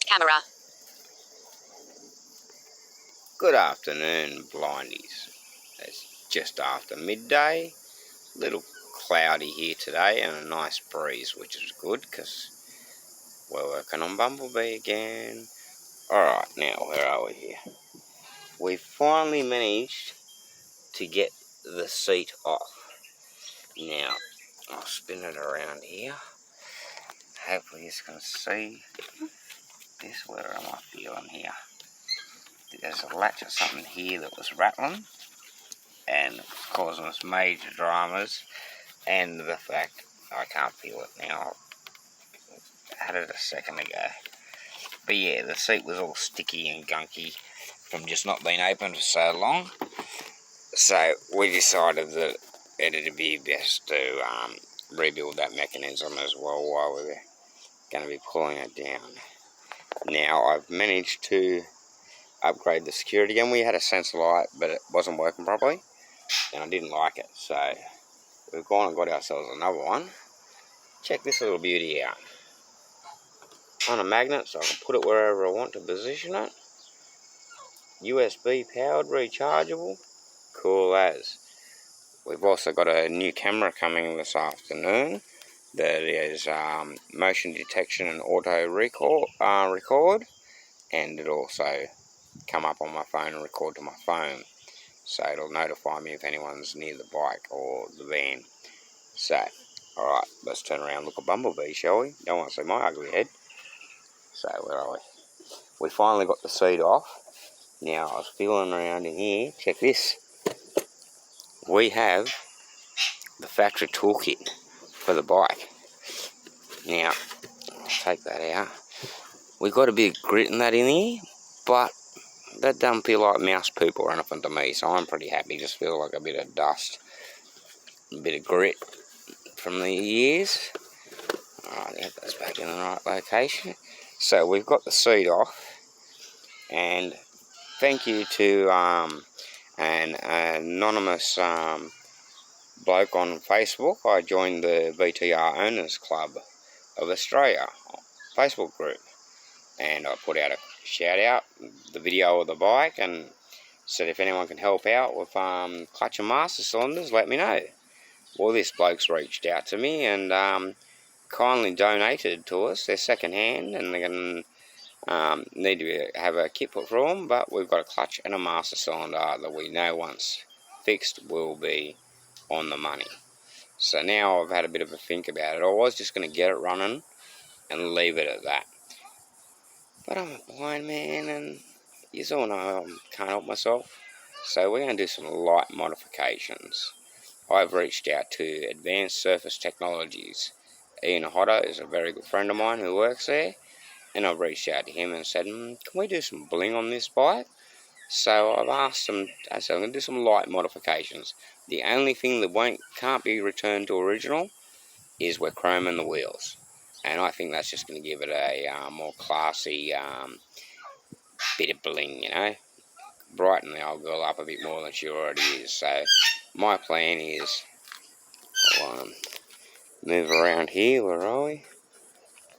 camera. Good afternoon, blindies. It's just after midday. A little cloudy here today and a nice breeze, which is good because we're working on Bumblebee again. Alright, now where are we here? We finally managed to get the seat off. Now, I'll spin it around here. Hopefully you can see this. Where am I feeling here? There's a latch or something here that was rattling and causing us major dramas, and the fact I can't feel it now. I had it a second ago. But yeah, the seat was all sticky and gunky from just not being open for so long. So we decided that it'd be best to rebuild that mechanism as well while we were going to be pulling it down. Now I've managed to upgrade the security again. We had a sensor light, but it wasn't working properly, and I didn't like it. So we've gone and got ourselves another one. Check this little beauty out. On a magnet, so I can put it wherever I want to position it. USB powered, rechargeable. Cool as. We've also got a new camera coming this afternoon that is motion detection and auto record, and it'll also come up on my phone and record to my phone, so it'll notify me if anyone's near the bike or the van. So alright, let's turn around and look at Bumblebee, shall we? Don't want to see my ugly head. So where are we? We finally got the seat off. Now I was feeling around in here. Check this. We have the factory toolkit for the bike. Now I'll take that out. We got a bit of grit in that in here, but that doesn't feel like mouse poop or anything to me, so I'm pretty happy. Just feel like a bit of dust, a bit of grit from the years. Alright, yeah, that's back in the right location. So we've got the seat off, and thank you to an anonymous bloke on Facebook. I joined the BTR Owners Club of Australia Facebook group, and I put out a shout out, the video of the bike, and said if anyone can help out with clutch and master cylinders, let me know. Well, this bloke's reached out to me and kindly donated to us. They're second hand and they're going to need to have a kit put through them, but we've got a clutch and a master cylinder that we know once fixed will be on the money. So now I've had a bit of a think about it. I was just going to get it running and leave it at that, but I'm a blind man and you all know I can't help myself. So we're going to do some light modifications. I've reached out to Advanced Surface Technologies. Ian Hodder is a very good friend of mine who works there, and I've reached out to him and said, can we do some bling on this bike? So I've asked him, I said, I'm going to do some light modifications. The only thing that can't be returned to original is we're chroming the wheels, and I think that's just going to give it a more classy bit of bling, you know, brighten the old girl up a bit more than she already is. So my plan is, I'll move around here. Where are we?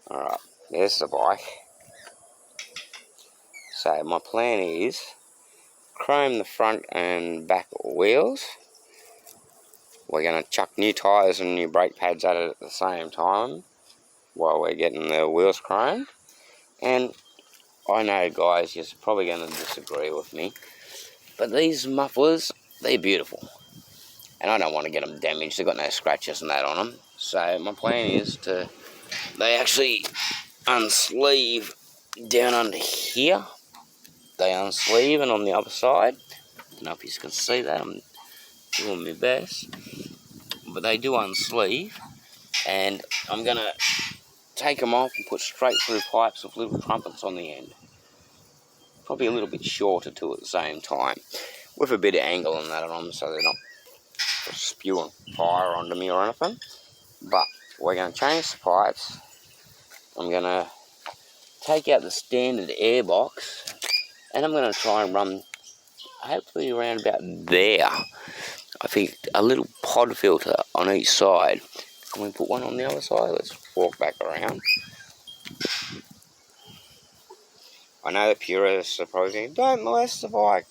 Alright, there's the bike. So my plan is chrome the front and back wheels. We're going to chuck new tyres and new brake pads at it at the same time while we're getting the wheels chromed. And I know, guys, you're probably going to disagree with me, but these mufflers, they're beautiful, and I don't want to get them damaged. They've got no scratches and that on them. So my plan is they actually unsleeve down under here. They unsleeve, and on the other side, I don't know if you can see that, I'm doing my best, but they do unsleeve, and I'm going to take them off and put straight through pipes with little trumpets on the end. Probably a little bit shorter too at the same time, with a bit of angle on that on them so they're not spewing fire onto me or anything. But we're going to change the pipes. I'm going to take out the standard air box, and I'm going to try and run hopefully around about there. I think a little pod filter on each side. Can we put one on the other side? Let's walk back around. I know the purists are probably thinking, don't molest the bike.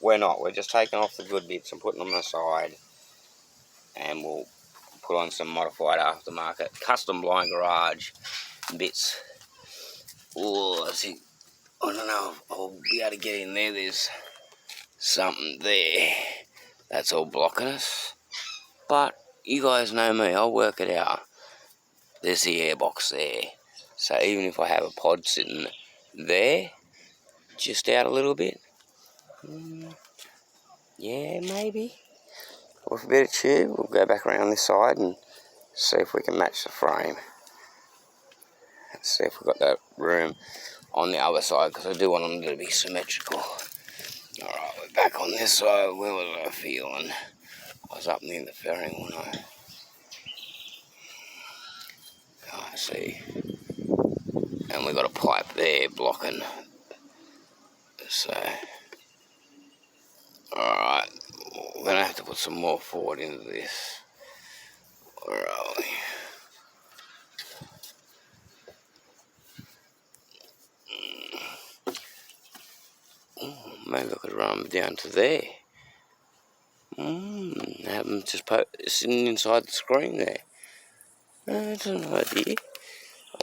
We're not. We're just taking off the good bits and putting them aside, and we'll put on some modified aftermarket custom blind garage bits. Oh, I don't know if I'll be able to get in there. There's something there that's all blocking us. But you guys know me, I'll work it out. There's the airbox there. So even if I have a pod sitting there, just out a little bit, yeah, maybe. With a bit of tube, we'll go back around this side and see if we can match the frame. Let's see if we've got that room on the other side, because I do want them to be symmetrical. Alright, we're back on this side. Where was I feeling? I was up near the fairing, wasn't I? I see. And we've got a pipe there blocking. So, alright, we're going to have to put some more forward into this. Where are we? Maybe I could run them down to there. Have them just sitting inside the screen there. That's an idea.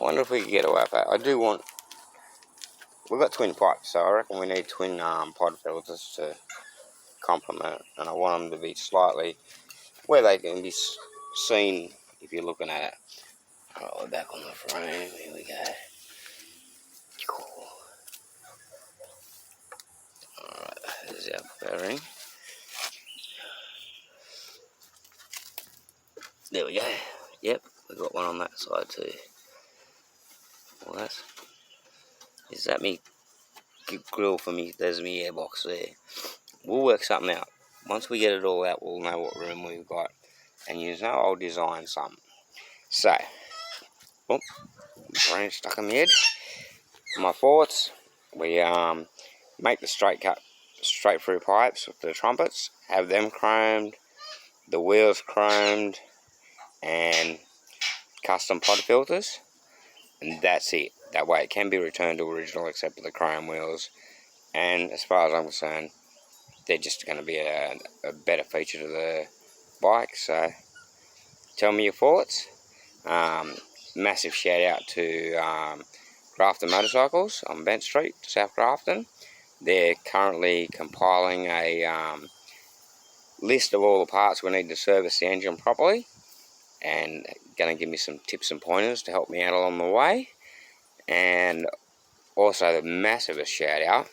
I wonder if we could get away with that. I do want... We've got twin pipes, so I reckon we need twin pod filters to complement it. And I want them to be slightly... where they can be seen if you're looking at it. Alright, we're back on the frame. Here we go. Cool. Alright, there's our fairing. There we go. Yep, we've got one on that side too. Well, is that me grill for me? There's me airbox there. We'll work something out. Once we get it all out, we'll know what room we've got. And you know, I'll design something. So, oh, brain stuck in my head. My thoughts, we make the straight through pipes with the trumpets, have them chromed, the wheels chromed, and custom pod filters, and that's it. That way it can be returned to original except for the chrome wheels, and as far as I'm concerned, they're just going to be a better feature to the bike. So tell me your thoughts. Massive shout out to Grafton Motorcycles on Bent Street, South Grafton. They're currently compiling a list of all the parts we need to service the engine properly, and going to give me some tips and pointers to help me out along the way. And also the massivest shout out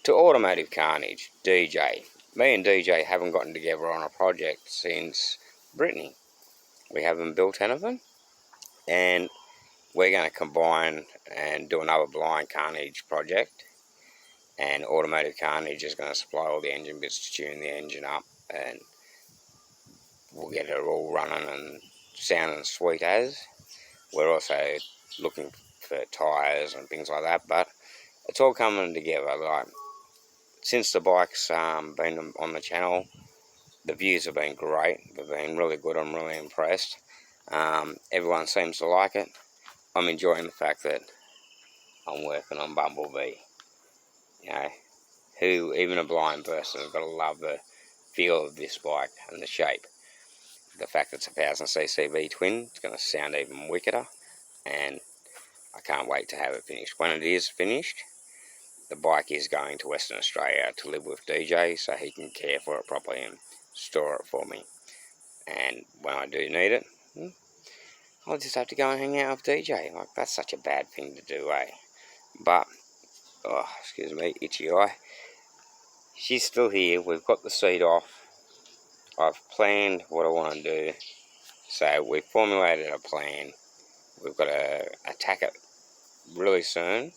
to Automotive Carnage, DJ. Me and DJ haven't gotten together on a project since Brittany. We haven't built 10 of them, and we're going to combine and do another blind Carnage project, and Automotive Carnage is going to supply all the engine bits to tune the engine up, and we'll get it all running and sounding sweet as. We're also looking for tyres and things like that, but it's all coming together. Like, since the bike's been on the channel, the views have been great. They've been really good. I'm really impressed. Everyone seems to like it. I'm enjoying the fact that I'm working on Bumblebee. You know, who, even a blind person, has got to love the feel of this bike and the shape. The fact that it's a 1000cc V-twin, it's going to sound even wickeder, and I can't wait to have it finished. When it is finished, the bike is going to Western Australia to live with DJ, so he can care for it properly and store it for me. And when I do need it, I'll just have to go and hang out with DJ. Like, that's such a bad thing to do, eh? But, oh, excuse me, itchy eye. She's still here. We've got the seat off. I've planned what I want to do. So we've formulated a plan. We've got to attack it really soon.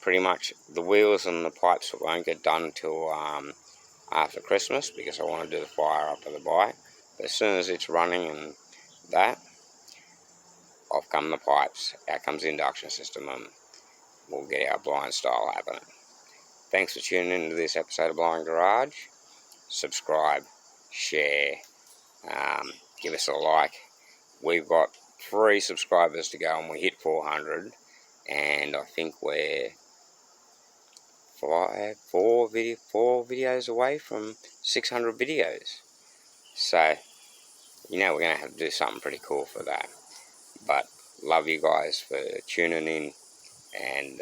Pretty much the wheels and the pipes won't get done until after Christmas, because I want to do the fire up of the bike. But as soon as it's running and that, off come the pipes, out comes the induction system, and we'll get our blind style happening. Thanks for tuning in to this episode of Blind Garage. Subscribe, share, give us a like. We've got 3 subscribers to go and we hit 400, and I think we're four videos away from 600 videos. So, you know we're going to have to do something pretty cool for that. But love you guys for tuning in and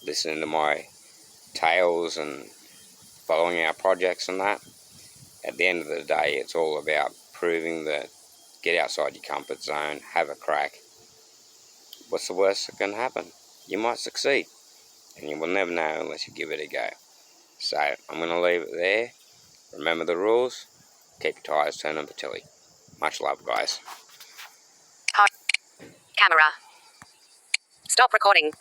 listening to my tales and following our projects and that. At the end of the day, it's all about proving that get outside your comfort zone, have a crack. What's the worst that can happen? You might succeed, and you will never know unless you give it a go. So I'm going to leave it there. Remember the rules. Keep your tyres turning for Tilly. Much love, guys. Camera. Stop recording.